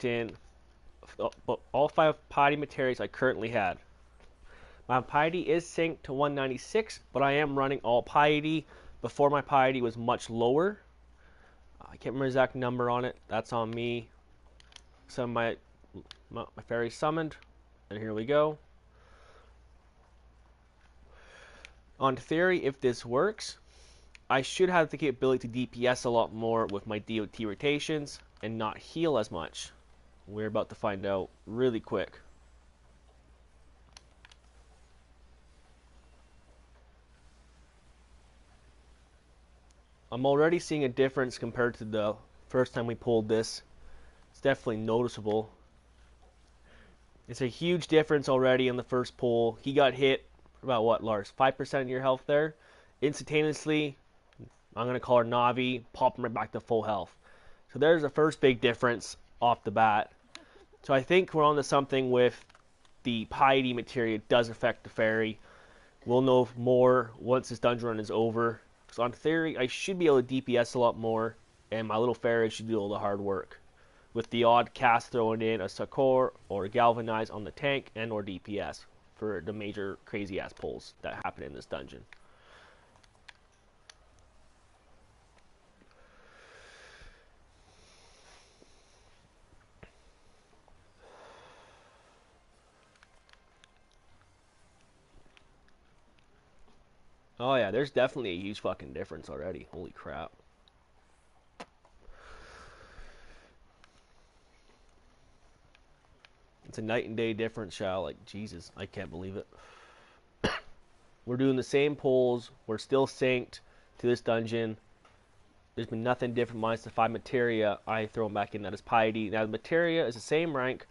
synced in all 5 piety materials I currently had. My piety is synced to 196, but I am running all piety. Before, my piety was much lower. I can't remember the exact number on it. That's on me. Some of my fairy summoned, and here we go. On theory, if this works, I should have the capability to DPS a lot more with my DOT rotations and not heal as much. We're about to find out really quick. I'm already seeing a difference compared to the first time we pulled this. It's definitely noticeable. It's a huge difference already in the first pull. He got hit about what, Lars? 5% of your health there. Instantaneously, I'm going to call her Navi, pop him right back to full health. So there's the first big difference off the bat. So I think we're on to something with the piety materia does affect the fairy. We'll know more once this dungeon run is over. So on theory, I should be able to DPS a lot more, and my little fairy should do all the hard work, with the odd cast thrown in a Succor or Galvanize on the tank and or DPS for the major crazy ass pulls that happen in this dungeon. Oh yeah, there's definitely a huge fucking difference already. Holy crap. It's a night and day difference, Shao. Like, Jesus, I can't believe it. We're doing the same pulls. We're still synced to this dungeon. There's been nothing different minus the 5 materia. I throw them back in. That is piety. Now, the materia is the same rank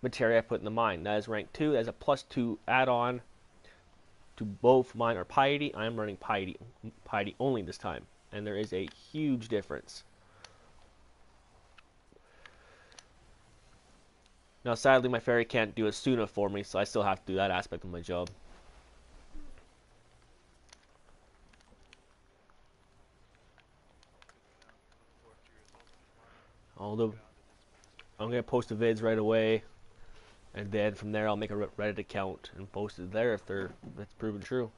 materia I put in the mine. That is rank 2. That is a +2 add-on to both mine or piety. I am running piety only this time. And there is a huge difference. Now, sadly, my fairy can't do a Suna for me, so I still have to do that aspect of my job. Although, I'm going to post the vids right away, and then from there I'll make a Reddit account and post it there if that's proven true.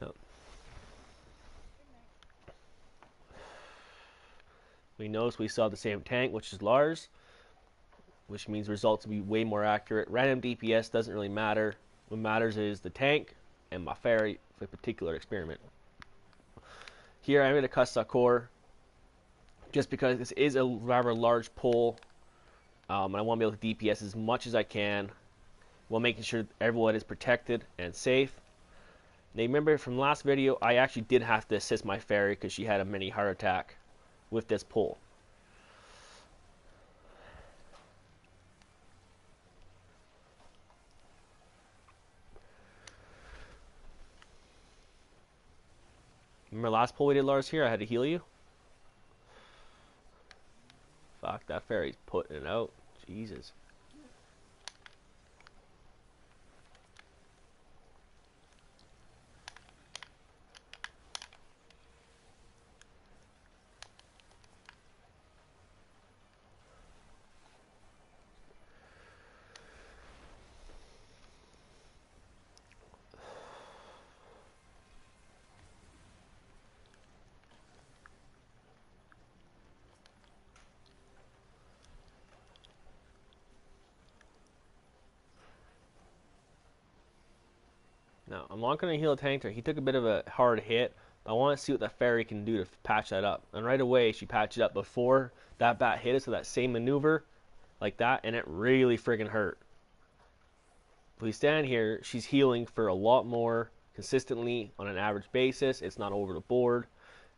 Yep. We noticed we saw the same tank, which is Lars, which means results will be way more accurate. Random DPS doesn't really matter. What matters is the tank and my fairy for a particular experiment. Here I'm going to cuss Succor, just because this is a rather large pull. I want to be able to DPS as much as I can while making sure everyone is protected and safe. Now remember from last video, I actually did have to assist my fairy because she had a mini heart attack with this pull. Remember last pull we did, Lars, here? I had to heal you? Fuck, that fairy's putting it out. Jesus. Now, I'm not going to heal a tank there. He took a bit of a hard hit. But I want to see what that fairy can do to patch that up. And right away, she patched it up before that bat hit us with that same maneuver, like that, and it really friggin' hurt. If we stand here, she's healing for a lot more consistently on an average basis. It's not over the board.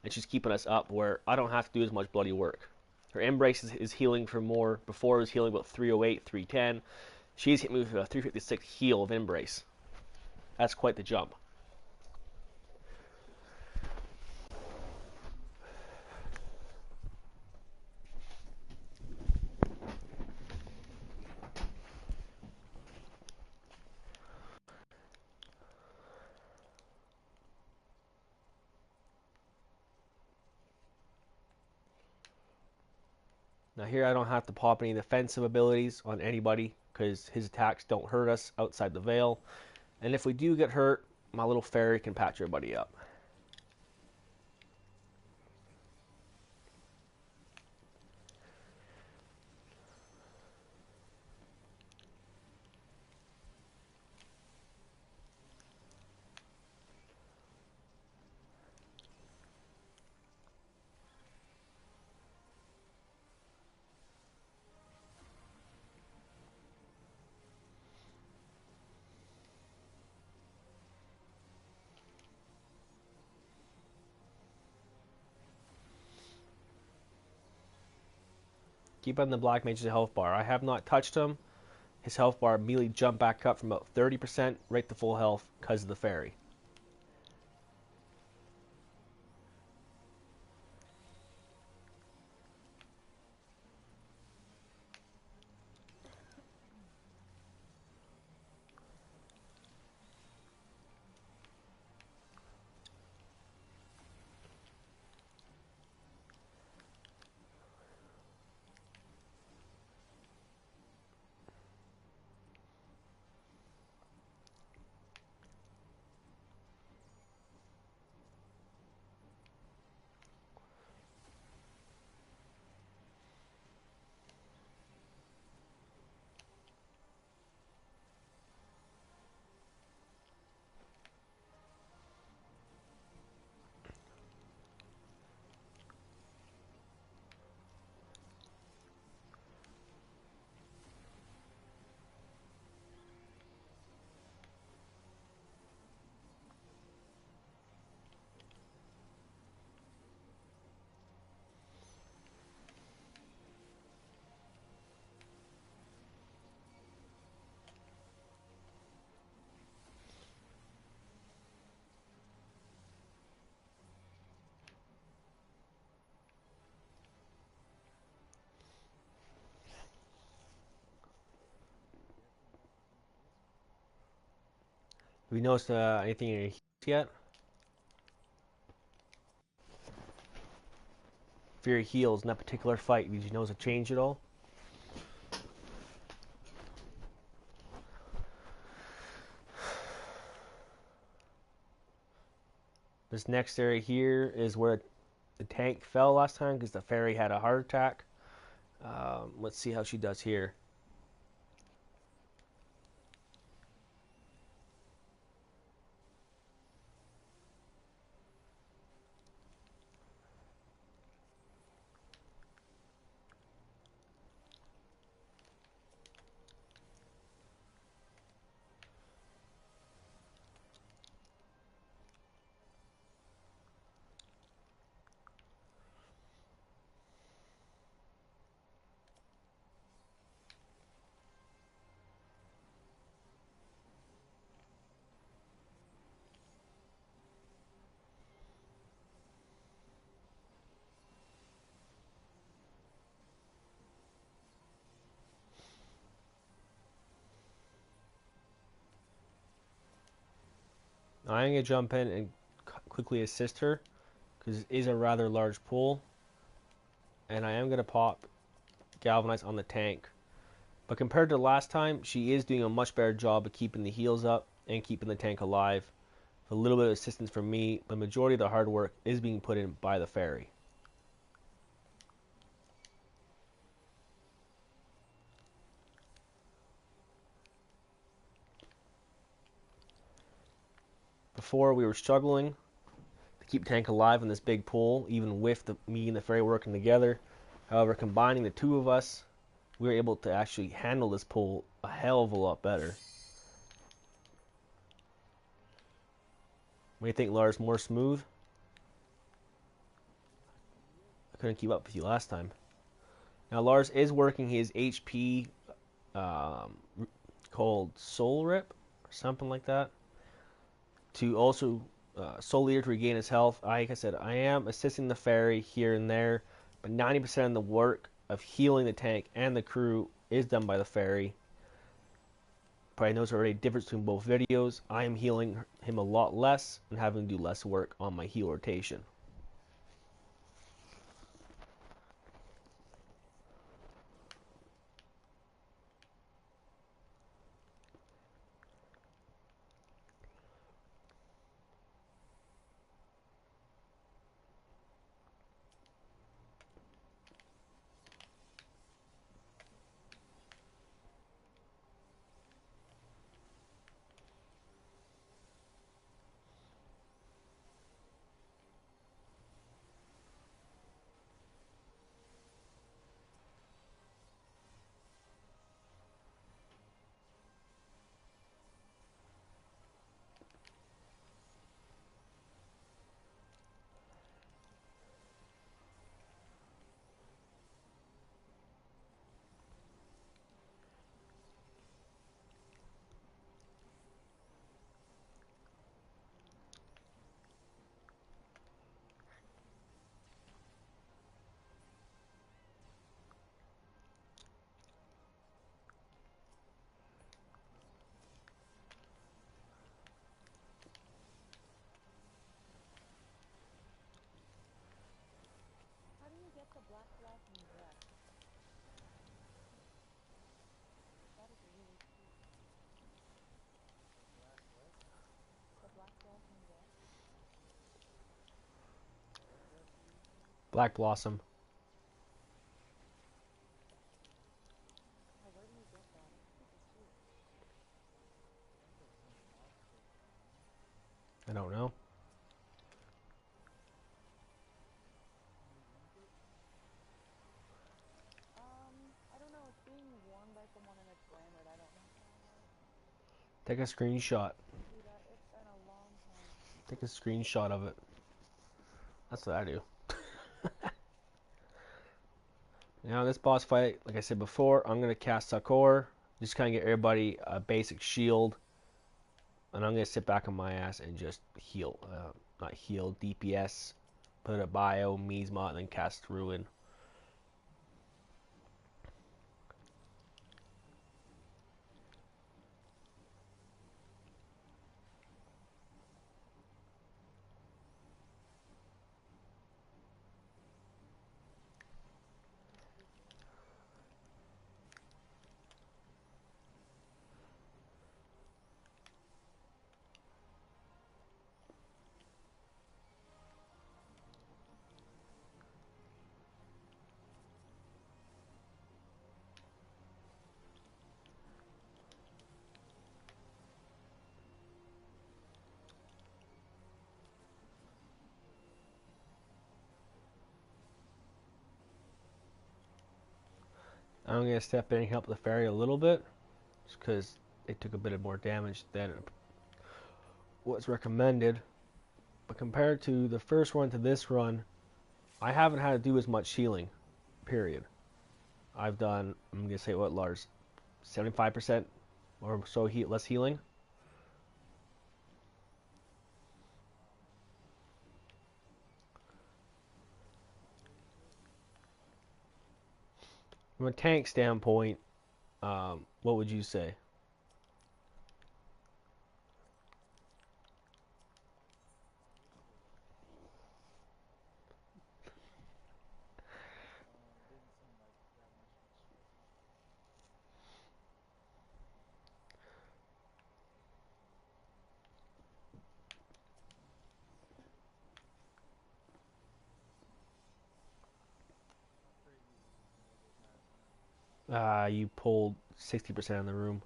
And she's keeping us up where I don't have to do as much bloody work. Her embrace is healing for more. Before it was healing about 308, 310. She's hit me with a 356 heal of embrace. That's quite the jump. Now here I don't have to pop any defensive abilities on anybody because his attacks don't hurt us outside the veil. And if we do get hurt, my little fairy can patch everybody up. Keep on the Black Mage's health bar. I have not touched him. His health bar immediately jumped back up from about 30% right to full health because of the fairy. Have you noticed anything in your heals yet? For your heals in that particular fight, did you notice a change at all? This next area here is where the tank fell last time because the fairy had a heart attack. Let's see how she does here. I'm going to jump in and quickly assist her because it is a rather large pool. And I am going to pop Galvanize on the tank. But compared to last time, she is doing a much better job of keeping the heals up and keeping the tank alive. With a little bit of assistance from me, the majority of the hard work is being put in by the fairy. Before we were struggling to keep tank alive in this big pool, even with me and the fairy working together. However, combining the two of us, we were able to actually handle this pool a hell of a lot better. What do you think, Lars? More smooth? I couldn't keep up with you last time. Now, Lars is working his HP called Soul Rip, or something like that, to also Soul Eater to regain his health. Like I said, I am assisting the fairy here and there, but 90% of the work of healing the tank and the crew is done by the fairy. Probably knows already the difference between both videos. I am healing him a lot less and having to do less work on my heal rotation. Black Blossom. I don't know. Take a screenshot. Take a screenshot of it. That's what I do. Now this boss fight, like I said before, I'm going to cast Sakor. Just kind of get everybody a basic shield. And I'm going to sit back on my ass and just heal. Not heal, DPS. Put a bio, Miasma, and then cast Ruin. I'm going to step in and help the fairy a little bit. Just because it took a bit of more damage than what's recommended. But compared to the first run to this run, I haven't had to do as much healing. Period. I've done, I'm going to say what, Lars? 75% or so less healing? From a tank standpoint, what would you say? You pulled 60% of the room.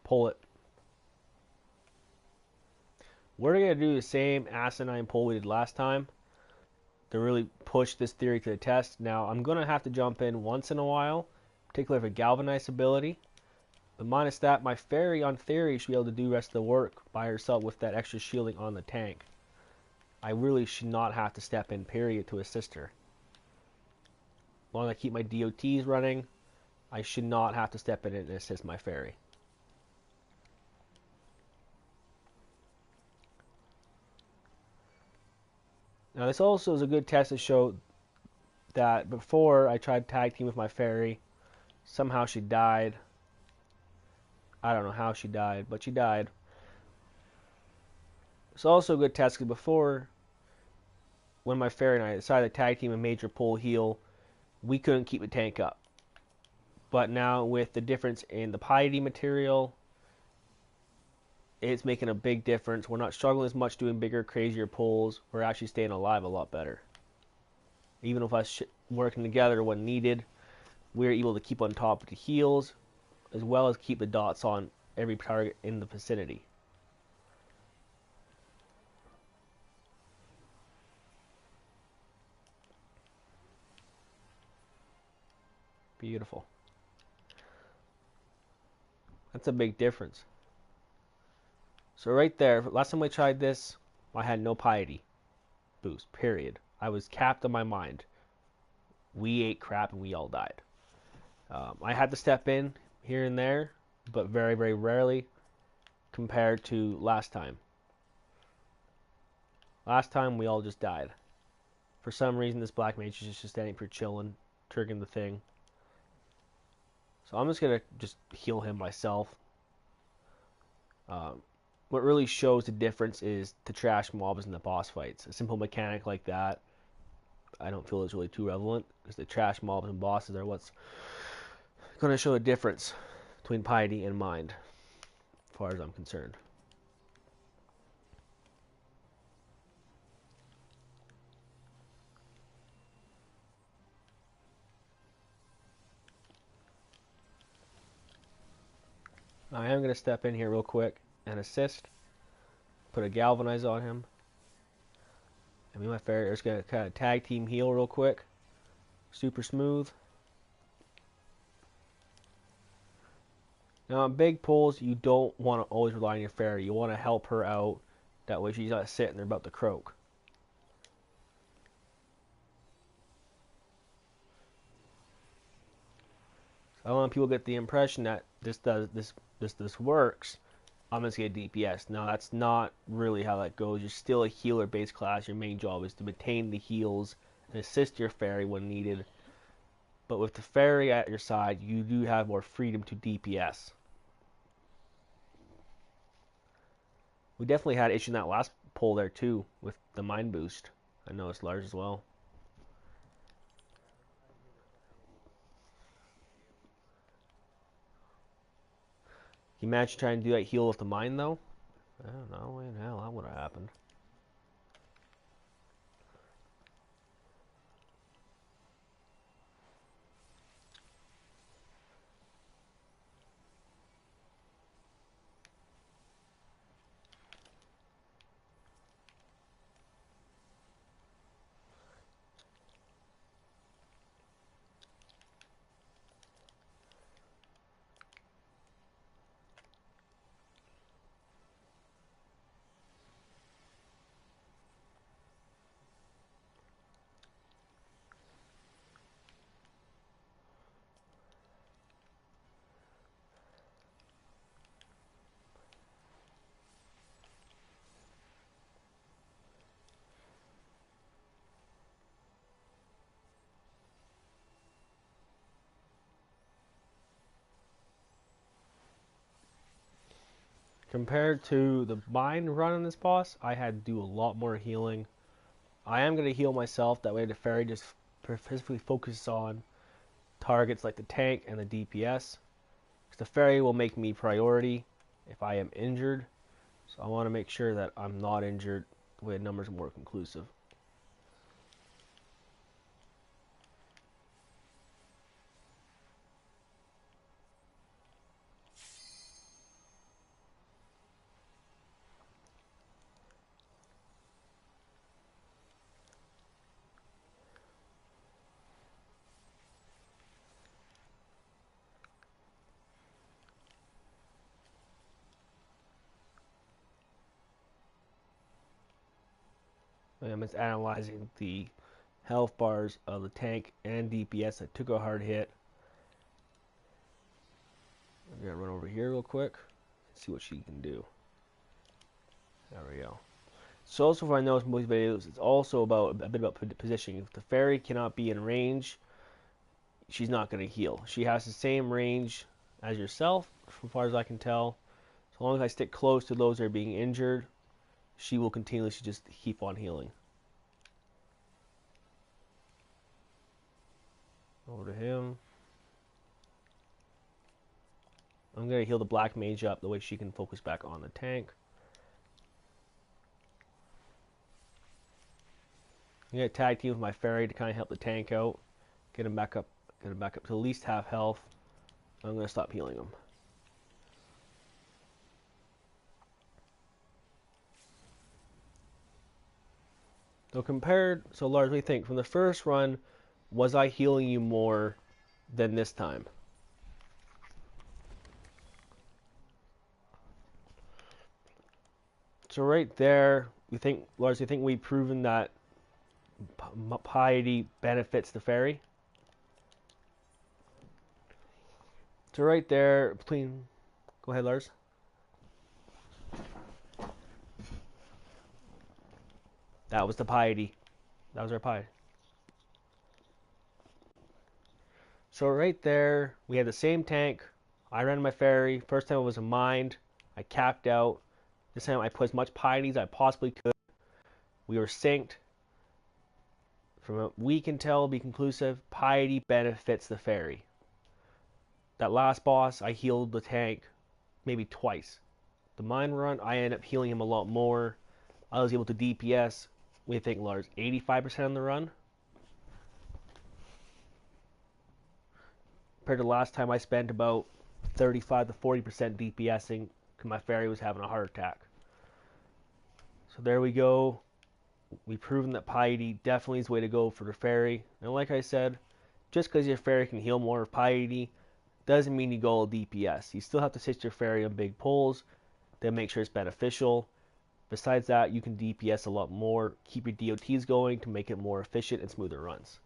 Pull it. We're going to do the same asinine pull we did last time to really push this theory to the test. Now, I'm going to have to jump in once in a while, particularly for Galvanize ability. But minus that, my fairy on theory should be able to do the rest of the work by herself with that extra shielding on the tank. I really should not have to step in, period, to assist her. As long as I keep my DOTs running, I should not have to step in and assist my fairy. Now this also is a good test to show that before I tried tag team with my fairy, somehow she died. I don't know how she died, but she died. It's also a good test because before, when my fairy and I decided to tag team a major pull heal, we couldn't keep the tank up. But now with the difference in the piety material, it's making a big difference. We're not struggling as much doing bigger, crazier pulls. We're actually staying alive a lot better. Even with us working together when needed, we're able to keep on top of the heals, as well as keep the dots on every target in the vicinity. Beautiful. That's a big difference. So right there, last time I tried this, I had no piety boost, period. I was capped on my mind. We ate crap and we all died. I had to step in here and there, but very, very rarely compared to last time. Last time we all just died. For some reason, this black mage is just standing for chilling, triggering the thing. So I'm just going to just heal him myself. What really shows the difference is to trash mobs in the boss fights. A simple mechanic like that, I don't feel is really too relevant, because the trash mobs and bosses are what's going to show a difference between piety and mind, as far as I'm concerned. I am going to step in here real quick and assist. Put a galvanize on him. And me and my fairy are just going to kind of tag team heal real quick. Super smooth. Now on big pulls, you don't want to always rely on your fairy. You want to help her out. That way she's not sitting there about to croak. I don't want people to get the impression that this works. I'm just going to DPS. No, that's not really how that goes. You're still a healer-based class. Your main job is to maintain the heals and assist your fairy when needed. But with the fairy at your side, you do have more freedom to DPS. We definitely had issue in that last pull there too, with the mind boost. I know it's large as well. Can you imagine trying to do that heal with the mind though? I don't know, way in hell that would have happened. Compared to the mind run on this boss, I had to do a lot more healing. I am going to heal myself, that way the fairy just specifically focuses on targets like the tank and the DPS. Because the fairy will make me priority if I am injured. So I want to make sure that I'm not injured, the way the numbers are more conclusive. I'm just analyzing the health bars of the tank and DPS that took a hard hit. I'm going to run over here real quick and see what she can do. There we go. So also, if I notice in most videos, it's also about a bit about positioning. If the fairy cannot be in range, she's not going to heal. She has the same range as yourself, as far as I can tell. As long as I stick close to those that are being injured, she will continuously just keep on healing. Over to him. I'm going to heal the black mage up, the way she can focus back on the tank. I'm going to tag team with my fairy to kind of help the tank out. Get him back up to at least half health. I'm going to stop healing him. So Lars, what do you think? From the first run, was I healing you more than this time? So right there, Lars, you think we've proven that piety benefits the fairy? So right there, between... Go ahead, Lars. That was the piety. That was our piety. So right there, we had the same tank. I ran my fairy. First time it was a mind. I capped out. This time I put as much piety as I possibly could. We were synced. From what we can tell, be conclusive, piety benefits the fairy. That last boss, I healed the tank maybe twice. The mine run, I ended up healing him a lot more. I was able to DPS, what do you think, Lars, 85% on the run? Compared to last time, I spent about 35 to 40% DPSing because my fairy was having a heart attack. So there we go. We've proven that piety definitely is the way to go for the fairy. And like I said, just because your fairy can heal more with piety doesn't mean you go all DPS. You still have to sit your fairy on big pulls to make sure it's beneficial. Besides that, you can DPS a lot more, keep your DOTs going to make it more efficient and smoother runs.